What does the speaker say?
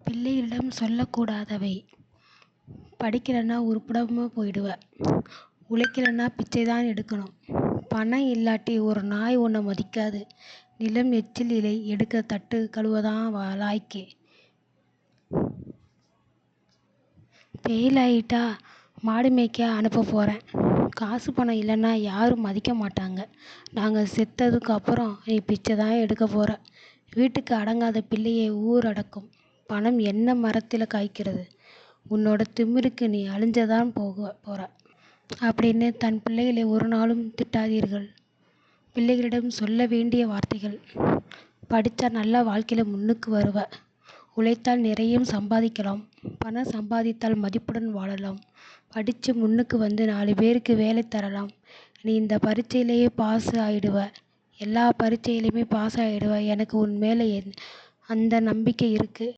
பிள்ளைகளிடம் சொல்லக்கூடாதவை. படிக்கலைன்னா உருப்படாம போயிடுவ. உழைக்கலைன்னா பிச்சை தான் எடுக்கணும். பணம் இல்லாட்டி ஒரு நாய் உன்னை மதிக்காது. நிலம் எச்சில் இலை எடுக்க தட்டு கழுவதான் லாய்க்கு. ஃபெயில் ஆயிட்டா மாடு மேய்க்க அனுப்ப போகிறேன். காசு பணம் இல்லைன்னா யாரும் மதிக்க மாட்டாங்க. நாங்கள் செத்ததுக்கு அப்புறம் நீ பிச்சை தான் எடுக்க போகிற. வீட்டுக்கு அடங்காத பிள்ளையை ஊர் அடக்கும். பணம் என்ன மரத்தில் காய்க்கிறது? உன்னோட திமிருக்கு நீ அழிஞ்சதான் போகிற அப்படின்னு தன் பிள்ளைகளை ஒரு நாளும் திட்டாதீர்கள். பிள்ளைகளிடம் சொல்ல வேண்டிய வார்த்தைகள்: படித்தா நல்ல வாழ்க்கையில் முன்னுக்கு வருவ. உழைத்தால் நிறைய சம்பாதிக்கலாம். பணம் சம்பாதித்தால் மதிப்புடன் வாழலாம். படித்து முன்னுக்கு வந்து 4 பேருக்கு வேலை தரலாம். நீ இந்த பரீட்சையிலேயே பாஸ் ஆகிடுவ. எல்லா பரீட்சையிலையுமே பாஸ் ஆகிடுவ. எனக்கு உன் மேலே அந்த நம்பிக்கை இருக்குது.